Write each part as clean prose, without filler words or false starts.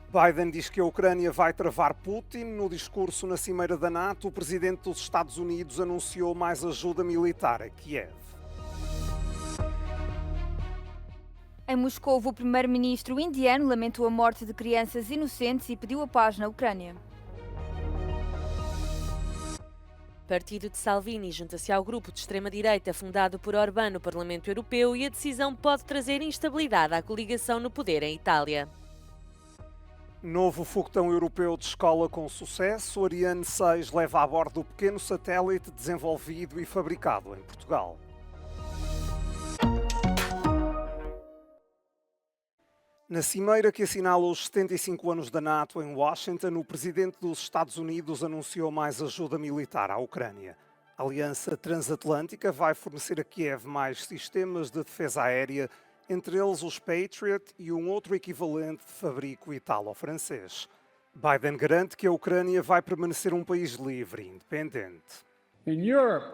Biden diz que a Ucrânia vai travar Putin. No discurso na cimeira da NATO, o presidente dos Estados Unidos anunciou mais ajuda militar a Kiev. Em Moscou, o primeiro-ministro indiano lamentou a morte de crianças inocentes e pediu a paz na Ucrânia. Partido de Salvini junta-se ao grupo de extrema-direita fundado por Orbán no Parlamento Europeu e a decisão pode trazer instabilidade à coligação no poder em Itália. Novo foguetão europeu de escola com sucesso. Ariane 6 leva a bordo o pequeno satélite desenvolvido e fabricado em Portugal. Na cimeira que assinala os 75 anos da NATO em Washington, o presidente dos Estados Unidos anunciou mais ajuda militar à Ucrânia. A Aliança Transatlântica vai fornecer a Kiev mais sistemas de defesa aérea, entre eles os Patriot e um outro equivalente de fabrico italo-francês. Biden garante que a Ucrânia vai permanecer um país livre e independente. In Europe,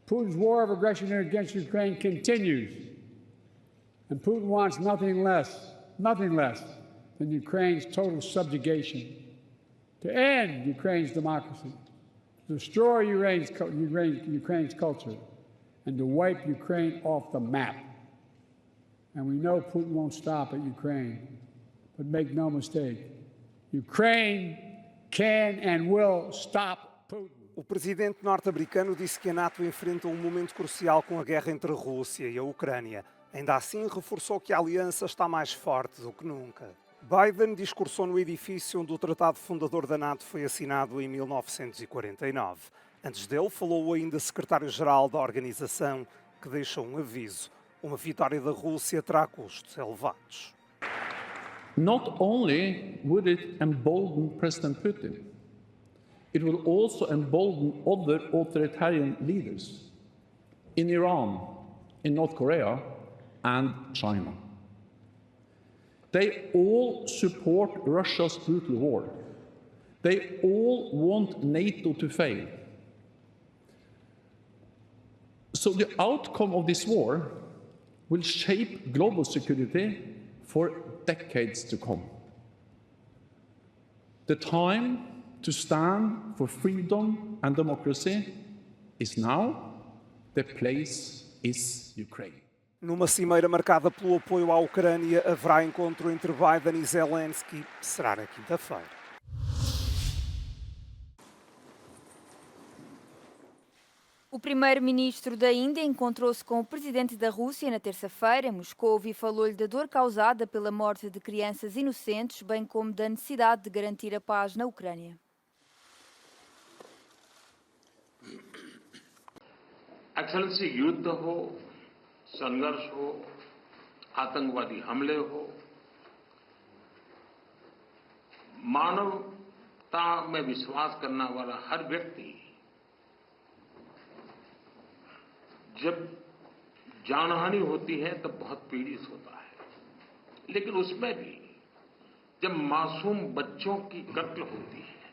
Putin's war of aggression against Ukraine continues. And Putin wants nothing less than Ukraine's total subjugation, to end Ukraine's democracy, to destroy Ukraine's culture, and to wipe Ukraine off the map. And we know Putin won't stop at Ukraine, but make no mistake, Ukraine can and will stop Putin. O presidente norte-americano disse que a NATO enfrenta um momento crucial com a guerra entre a Rússia e a Ucrânia. Ainda assim, reforçou que a aliança está mais forte do que nunca. Biden discursou no edifício onde o tratado fundador da NATO foi assinado em 1949. Antes dele, falou o ainda secretário-geral da organização, que deixou um aviso. Uma vitória da Rússia terá custos elevados. Not only would it embolden President Putin, it will also embolden other authoritarian leaders in Iran, in North Korea, and China. They all support Russia's brutal war. They all want NATO to fail. So the outcome of this war will shape global security for decades to come. The time to stand for freedom and democracy is now. The place is Ukraine. Numa cimeira marcada pelo apoio à Ucrânia, haverá encontro entre Biden e Zelensky. Será na quinta-feira. O primeiro-ministro da Índia encontrou-se com o presidente da Rússia na terça-feira em Moscou e falou-lhe da dor causada pela morte de crianças inocentes, bem como da necessidade de garantir a paz na Ucrânia. Excellency युद्ध हो, संघर्ष हो, आतंकवादी हमले हो, मानवता में विश्वास करने वाला हर व्यक्ति जब जानहानि होती है तब बहुत पीड़ित होता है, लेकिन उसमें भी जब मासूम बच्चों की कत्ल होती है,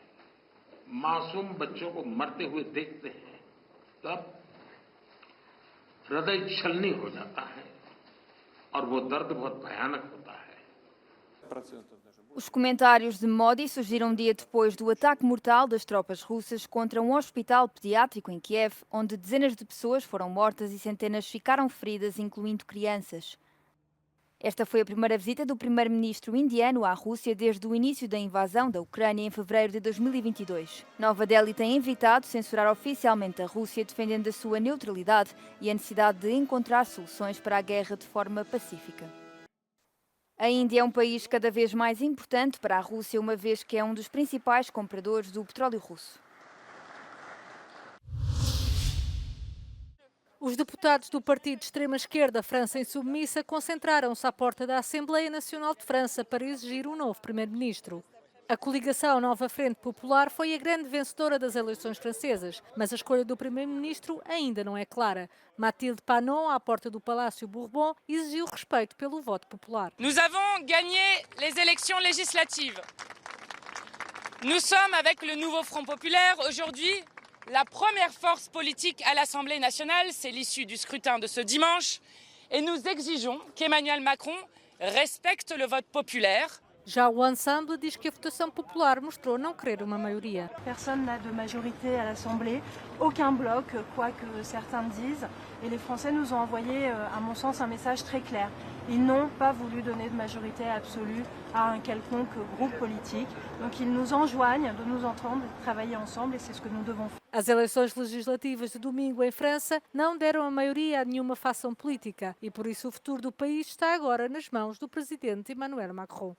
मासूम बच्चों को मरते हुए देखते हैं, तब हृदय छलनी हो जाता है और वो दर्द बहुत भयानक होता है. Os comentários de Modi surgiram um dia depois do ataque mortal das tropas russas contra um hospital pediátrico em Kiev, onde dezenas de pessoas foram mortas e centenas ficaram feridas, incluindo crianças. Esta foi a primeira visita do primeiro-ministro indiano à Rússia desde o início da invasão da Ucrânia em fevereiro de 2022. Nova Delhi tem evitado censurar oficialmente a Rússia, defendendo a sua neutralidade e a necessidade de encontrar soluções para a guerra de forma pacífica. A Índia é um país cada vez mais importante para a Rússia, uma vez que é um dos principais compradores do petróleo russo. Os deputados do partido de extrema-esquerda França Insubmissa concentraram-se à porta da Assembleia Nacional de França para exigir um novo primeiro-ministro. A coligação Nova Frente Popular foi a grande vencedora das eleições francesas, mas a escolha do primeiro-ministro ainda não é clara. Mathilde Panot, à porta do Palácio Bourbon, exigiu respeito pelo voto popular. Nous avons gagné les élections législatives. Nous sommes, avec le nouveau Front Populaire, aujourd'hui la première force politique à l'Assemblée nationale. C'est l'issue du scrutin de ce dimanche. Et nous exigeons qu'Emmanuel Macron respecte le vote populaire. Já o Ensemble diz que a votação popular mostrou não querer uma maioria. Personne n'a de majorité à l'Assemblée, aucun bloc, quoi que certains disent. Et les Français nous ont envoyé, à mon sens, un message très clair. Ils n'ont pas voulu donner de majorité absolue à un quelconque groupe politique. Donc ils nous enjoignent de nous entendre, de travailler ensemble et c'est ce que nous devons faire. As eleições legislativas de domingo em França não deram a maioria a nenhuma fação política e por isso o futuro do país está agora nas mãos do presidente Emmanuel Macron.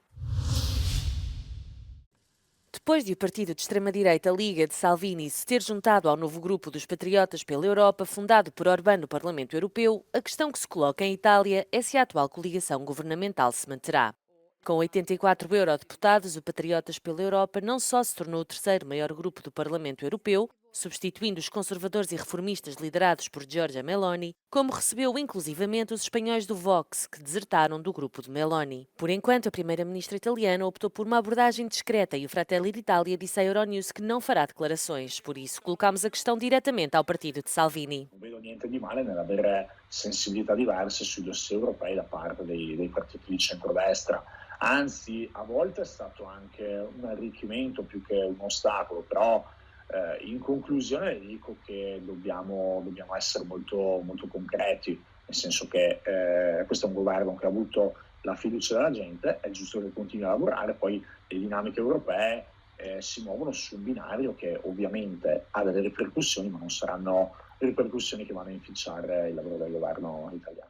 Depois de o partido de extrema-direita Liga de Salvini se ter juntado ao novo grupo dos Patriotas pela Europa, fundado por Orbán no Parlamento Europeu, a questão que se coloca em Itália é se a atual coligação governamental se manterá. Com 84 eurodeputados, o Patriotas pela Europa não só se tornou o terceiro maior grupo do Parlamento Europeu, substituindo os conservadores e reformistas liderados por Giorgia Meloni, como recebeu inclusivamente os espanhóis do Vox, que desertaram do grupo de Meloni. Por enquanto, a primeira-ministra italiana optou por uma abordagem discreta e o Fratelli d'Italia disse à Euronews que não fará declarações. Por isso, colocamos a questão diretamente ao partido de Salvini. Non vedo niente di male nell'avere sensibilità diverse sui dossier europei da parte dei partiti di centrodestra. Anzi, a volte è stato anche un arricchimento più che un ostacolo, però in conclusione dico che dobbiamo essere molto concreti, nel senso che questo è un governo che ha avuto la fiducia della gente, è giusto che continui a lavorare, poi le dinamiche europee si muovono su un binario che ovviamente ha delle ripercussioni, ma non saranno ripercussioni che vanno a inficiare il lavoro del governo italiano.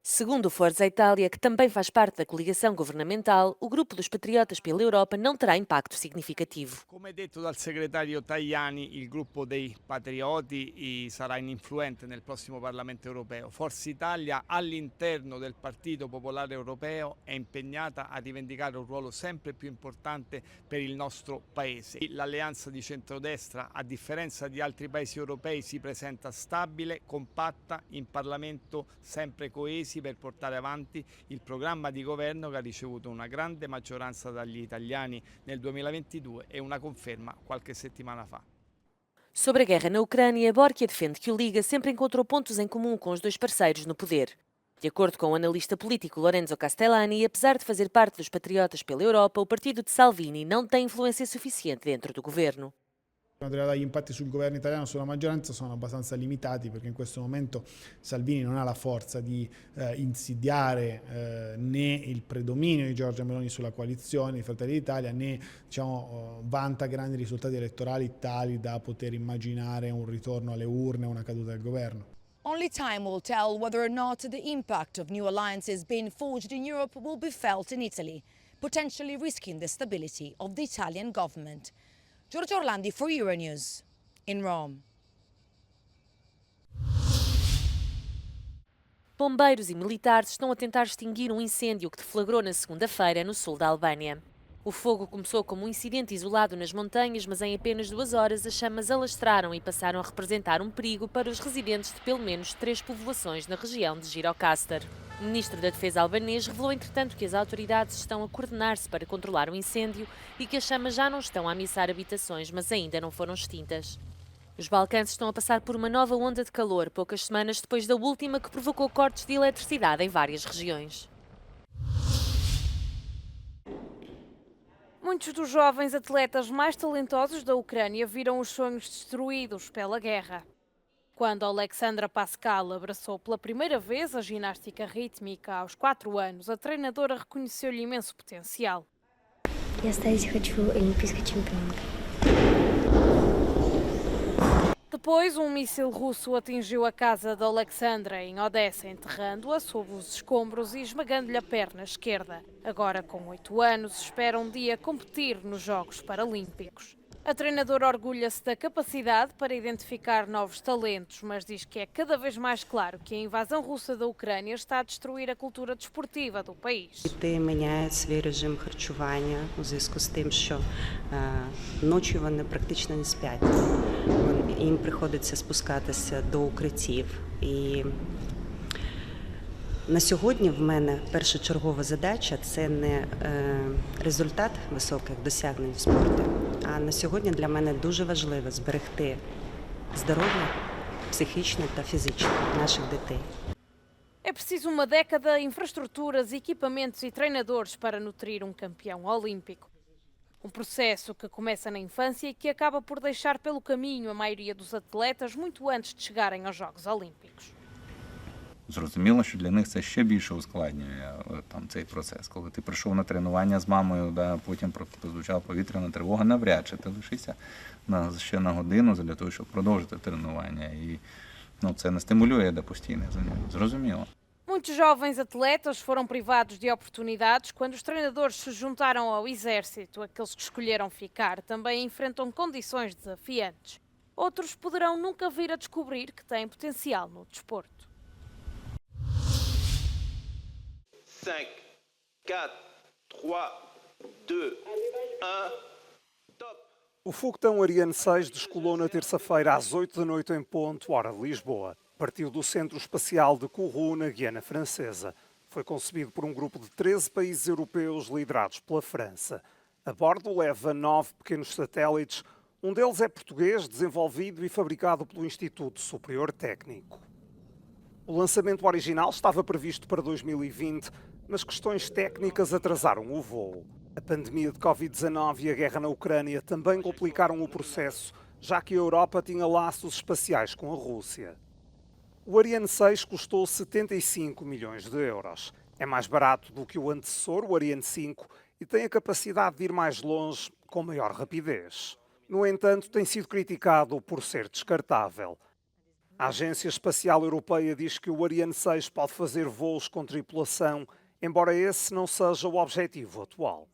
Segundo o Forza Itália, que também faz parte da coligação governamental, o grupo dos Patriotas pela Europa não terá impacto significativo. Come detto dal segretario Tajani, il gruppo dei Patrioti sarà ininfluente nel prossimo Parlamento europeo. Forza Italia all'interno del Partito Popolare Europeo è impegnata a rivendicare un ruolo sempre più importante per il nostro Paese. L'alleanza di centrodestra, a differenza di altri paesi europei, si presenta stabile, compatta, in Parlamento sempre coesi per portare avanti il programma di governo che ha ricevuto una grande maggioranza dagli italiani nel 2022 e una conferma qualche settimana fa. Sobre a guerra na Ucrânia, Borchia defende que o Liga sempre encontrou pontos em comum com os dois parceiros no poder. De acordo com o analista político Lorenzo Castellani, apesar de fazer parte dos Patriotas pela Europa, o partido de Salvini não tem influência suficiente dentro do governo. Gli impatti sul governo italiano, sulla maggioranza, sono abbastanza limitati perché in questo momento Salvini non ha la forza di insidiare né il predominio di Giorgia Meloni sulla coalizione di Fratelli d'Italia né vanta grandi risultati elettorali tali da poter immaginare un ritorno alle urne o una caduta del governo. Only time will tell whether or not the impact of new alliances being forged in Europe will be felt in Italy, potentially risking the stability of the Italian government. Giorgio Orlandi for Euronews, in Rome. Bombeiros e militares estão a tentar extinguir um incêndio que deflagrou na segunda-feira no sul da Albânia. O fogo começou como um incidente isolado nas montanhas, mas em apenas 2 horas as chamas alastraram e passaram a representar um perigo para os residentes de pelo menos 3 povoações na região de Gjirokastër. O ministro da Defesa albanês revelou, entretanto, que as autoridades estão a coordenar-se para controlar o incêndio e que as chamas já não estão a ameaçar habitações, mas ainda não foram extintas. Os Balcãs estão a passar por uma nova onda de calor, poucas semanas depois da última que provocou cortes de eletricidade em várias regiões. Muitos dos jovens atletas mais talentosos da Ucrânia viram os sonhos destruídos pela guerra. Quando Alexandra Pascal abraçou pela primeira vez a ginástica rítmica aos 4 anos, a treinadora reconheceu-lhe imenso potencial. Я стать хочу олимпийской чемпионкой. Depois, um míssil russo atingiu a casa de Alexandra em Odessa, enterrando-a sob os escombros e esmagando-lhe a perna esquerda. Agora, com 8 anos, espera um dia competir nos Jogos Paralímpicos. A treinadora orgulha-se da capacidade para identificar novos talentos, mas diz que é cada vez mais claro que a invasão russa da Ucrânia está a destruir a cultura desportiva do país. Діти міняють свій режим харчування у зв'язку з тим, що ночі вони практично не сплять. Їм приходиться спускатися до укриттів. І на сьогодні в мене першочергова задача – це не результат високих досягнень в спорті, а на сьогодні для мене дуже важливо зберегти здоров'я психічне та фізичне наших дітей. É preciso uma década, infraestruturas, equipamentos e treinadores para nutrir um campeão olímpico. Um processo que começa na infância e que acaba por deixar pelo caminho a maioria dos atletas muito antes de chegarem aos Jogos Olímpicos. Зрозуміло, що для них це ще більше ускладнює там цей процес. Коли ти прийшов на тренування з мамою, да, потім прозвучала повітряна тривога, навряд чи ти лишишся ще на годину для того, щоб продовжити тренування. І це не стимулює до постійних занять. Зрозуміло. Muitos jovens atletas foram privados de oportunidades quando os treinadores se juntaram ao exército. Aqueles que escolheram ficar também enfrentam condições desafiantes. Outros poderão nunca vir a descobrir que têm potencial no desporto. 5, 4, 3, 2, 1, top! O foguetão Ariane 6 descolou na terça-feira às 8 da noite em ponto, hora de Lisboa. Partiu do Centro Espacial de Kourou, na Guiana Francesa. Foi concebido por um grupo de 13 países europeus liderados pela França. A bordo leva 9 pequenos satélites. Um deles é português, desenvolvido e fabricado pelo Instituto Superior Técnico. O lançamento original estava previsto para 2020, mas questões técnicas atrasaram o voo. A pandemia de Covid-19 e a guerra na Ucrânia também complicaram o processo, já que a Europa tinha laços espaciais com a Rússia. O Ariane 6 custou 75 milhões de euros. É mais barato do que o antecessor, o Ariane 5, e tem a capacidade de ir mais longe com maior rapidez. No entanto, tem sido criticado por ser descartável. A Agência Espacial Europeia diz que o Ariane 6 pode fazer voos com tripulação, embora esse não seja o objetivo atual.